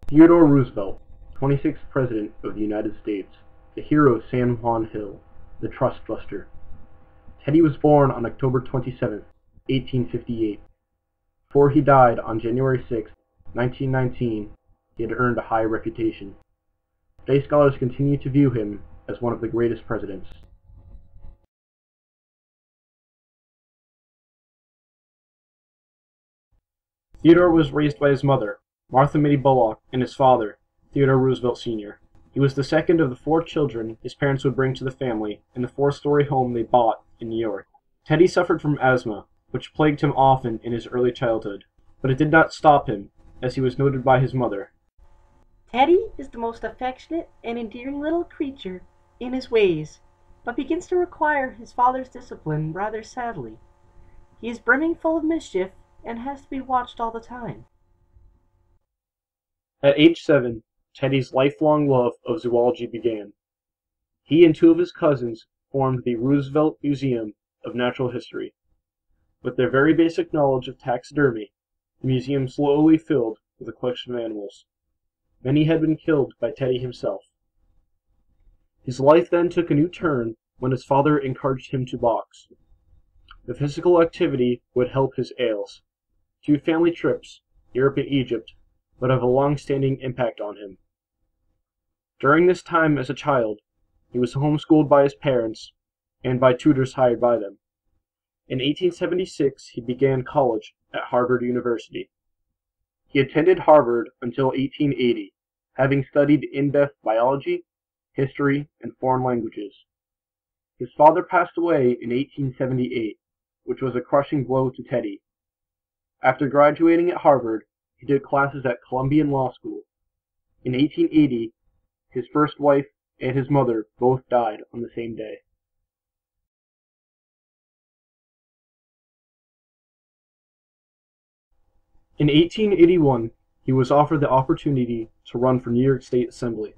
Theodore Roosevelt, 26th President of the United States, the hero of San Juan Hill, the trust buster. Teddy was born on October 27, 1858. Before he died on January 6, 1919, he had earned a high reputation. Today scholars continue to view him as one of the greatest presidents. Theodore was raised by his mother, Martha Mitty Bullock, and his father, Theodore Roosevelt Sr. He was the second of the 4 children his parents would bring to the family in the 4-story home they bought in New York. Teddy suffered from asthma, which plagued him often in his early childhood, but it did not stop him, as he was noted by his mother. Teddy is the most affectionate and endearing little creature in his ways, but begins to require his father's discipline rather sadly. He is brimming full of mischief and has to be watched all the time. At age 7, Teddy's lifelong love of zoology began. He and 2 of his cousins formed the Roosevelt Museum of Natural History. With their very basic knowledge of taxidermy, the museum slowly filled with a collection of animals. Many had been killed by Teddy himself. His life then took a new turn when his father encouraged him to box. The physical activity would help his ails. 2 family trips, Europe and Egypt, would have a long-standing impact on him. During this time as a child, he was homeschooled by his parents and by tutors hired by them. In 1876, he began college at Harvard University. He attended Harvard until 1880, having studied in-depth biology, history, and foreign languages. His father passed away in 1878, which was a crushing blow to Teddy. After graduating at Harvard, he did classes at Columbia Law School. In 1880, his first wife and his mother both died on the same day. In 1881, he was offered the opportunity to run for New York State Assembly.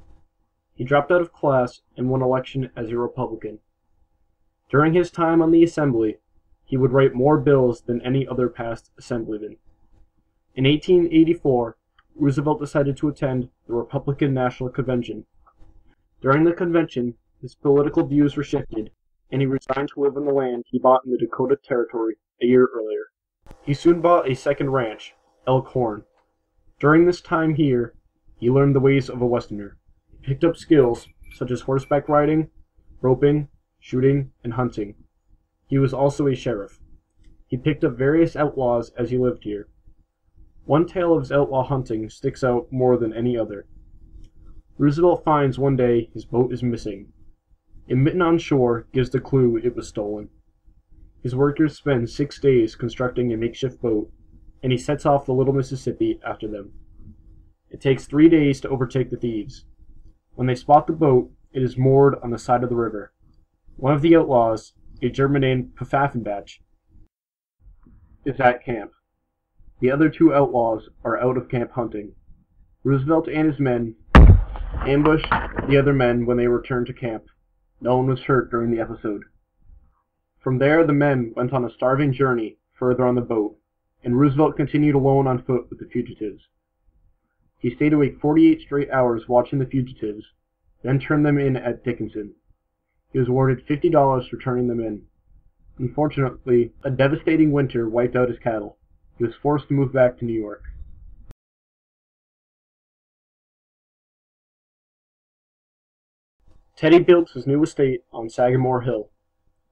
He dropped out of class and won election as a Republican. During his time on the Assembly, he would write more bills than any other past assemblyman. In 1884, Roosevelt decided to attend the Republican National Convention. During the convention, his political views were shifted, and he resigned to live on the land he bought in the Dakota Territory a year earlier. He soon bought a second ranch, Elkhorn. During this time here, he learned the ways of a Westerner. He picked up skills such as horseback riding, roping, shooting, and hunting. He was also a sheriff. He picked up various outlaws as he lived here. One tale of his outlaw hunting sticks out more than any other. Roosevelt finds one day his boat is missing. A mitten on shore gives the clue it was stolen. His workers spend 6 days constructing a makeshift boat, and he sets off the Little Mississippi after them. It takes 3 days to overtake the thieves. When they spot the boat, it is moored on the side of the river. One of the outlaws, a German named Pfaffenbach, is at camp. The other 2 outlaws are out of camp hunting. Roosevelt and his men ambush the other men when they return to camp. No one was hurt during the episode. From there, the men went on a starving journey further on the boat, and Roosevelt continued alone on foot with the fugitives. He stayed awake 48 straight hours watching the fugitives, then turned them in at Dickinson. He was awarded $50 for turning them in. Unfortunately, a devastating winter wiped out his cattle. He was forced to move back to New York. Teddy built his new estate on Sagamore Hill.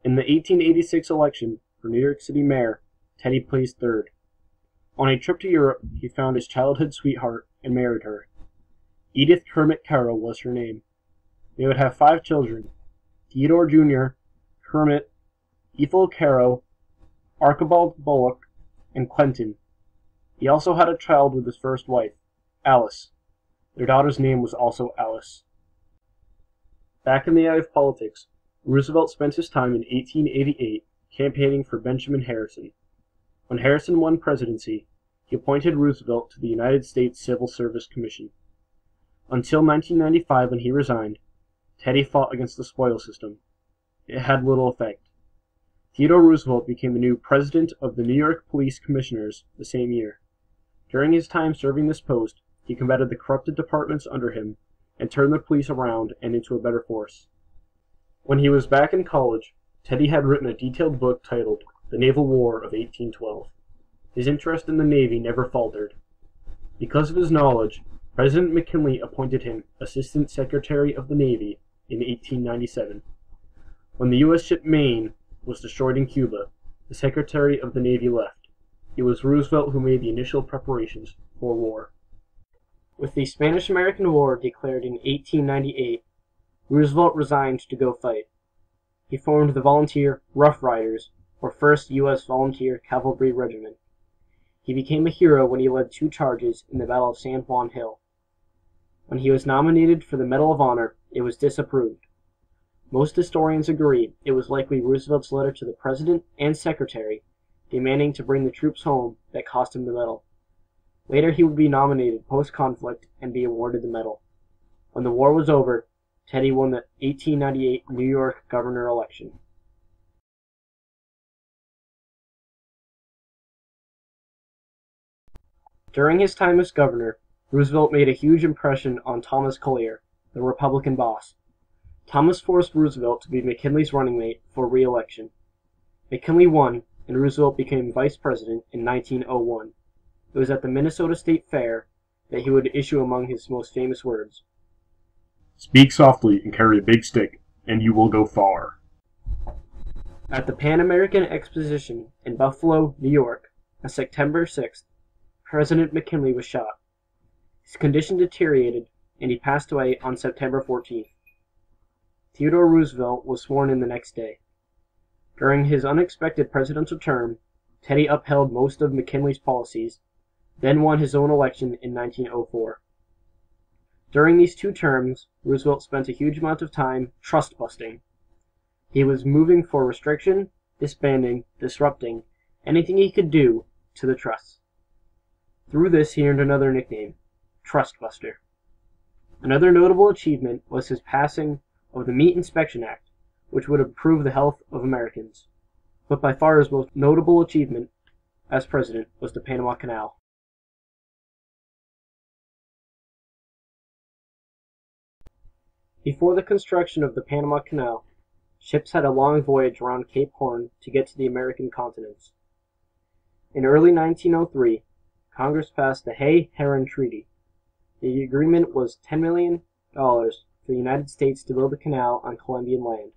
In the 1886 election for New York City mayor, Teddy placed 3rd. On a trip to Europe, he found his childhood sweetheart and married her. Edith Kermit Carroll was her name. They would have 5 children: Theodore Jr., Kermit, Ethel Carroll, Archibald Bullock, and Quentin. He also had a child with his first wife, Alice. Their daughter's name was also Alice. Back in the eye of politics, Roosevelt spent his time in 1888 campaigning for Benjamin Harrison. When Harrison won presidency, he appointed Roosevelt to the United States Civil Service Commission. Until 1995, when he resigned, Teddy fought against the spoils system. It had little effect. Theodore Roosevelt became the new president of the New York Police Commissioners the same year. During his time serving this post, he combated the corrupted departments under him and turned the police around and into a better force. When he was back in college, Teddy had written a detailed book titled The Naval War of 1812. His interest in the Navy never faltered. Because of his knowledge, President McKinley appointed him Assistant Secretary of the Navy in 1897. When the U.S. ship Maine was destroyed in Cuba, the Secretary of the Navy left. It was Roosevelt who made the initial preparations for war. With the Spanish-American War declared in 1898, Roosevelt resigned to go fight. He formed the volunteer Rough Riders, or 1st U.S. Volunteer Cavalry Regiment. He became a hero when he led 2 charges in the Battle of San Juan Hill. When he was nominated for the Medal of Honor, it was disapproved. Most historians agree it was likely Roosevelt's letter to the President and Secretary demanding to bring the troops home that cost him the medal. Later he would be nominated post-conflict and be awarded the medal. When the war was over, Teddy won the 1898 New York governor election. During his time as governor, Roosevelt made a huge impression on Thomas Collier, the Republican boss. Thomas forced Roosevelt to be McKinley's running mate for re-election. McKinley won, and Roosevelt became vice president in 1901. It was at the Minnesota State Fair that he would issue among his most famous words. "Speak softly and carry a big stick, and you will go far." At the Pan American Exposition in Buffalo, New York, on September 6th, President McKinley was shot. His condition deteriorated, and he passed away on September 14th. Theodore Roosevelt was sworn in the next day. During his unexpected presidential term, Teddy upheld most of McKinley's policies, then won his own election in 1904. During these 2 terms, Roosevelt spent a huge amount of time trust-busting. He was moving for restriction, disbanding, disrupting, anything he could do to the trusts. Through this he earned another nickname, Trustbuster. Another notable achievement was his passing of the Meat Inspection Act, which would improve the health of Americans. But by far his most notable achievement as president was the Panama Canal. Before the construction of the Panama Canal, ships had a long voyage around Cape Horn to get to the American continents. In early 1903, Congress passed the Hay-Herran Treaty. The agreement was $10 million for the United States to build a canal on Colombian land.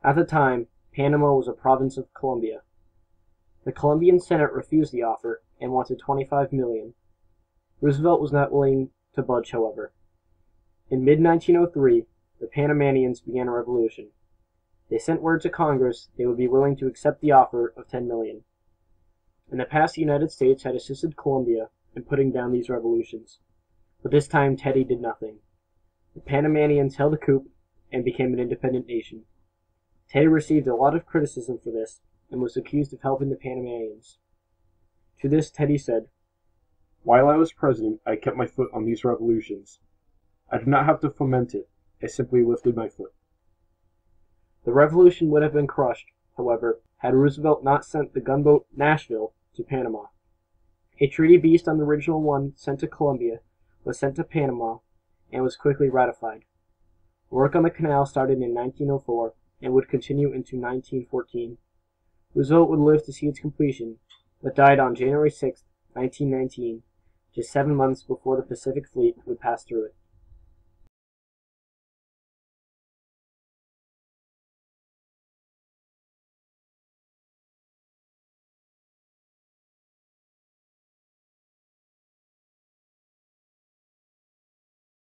At the time, Panama was a province of Colombia. The Colombian Senate refused the offer and wanted $25 million. Roosevelt was not willing to budge, however. In mid-1903, the Panamanians began a revolution. They sent word to Congress they would be willing to accept the offer of $10 million. In the past, the United States had assisted Colombia in putting down these revolutions, but this time Teddy did nothing. The Panamanians held a coup and became an independent nation. Teddy received a lot of criticism for this and was accused of helping the Panamanians. To this, Teddy said, "While I was president, I kept my foot on these revolutions. I did not have to foment it. I simply lifted my foot." The revolution would have been crushed, however, had Roosevelt not sent the gunboat Nashville to Panama. A treaty based on the original one sent to Colombia was sent to Panama and was quickly ratified. Work on the canal started in 1904 and would continue into 1914. Roosevelt would live to see its completion, but died on January 6, 1919, just 7 months before the Pacific Fleet would pass through it.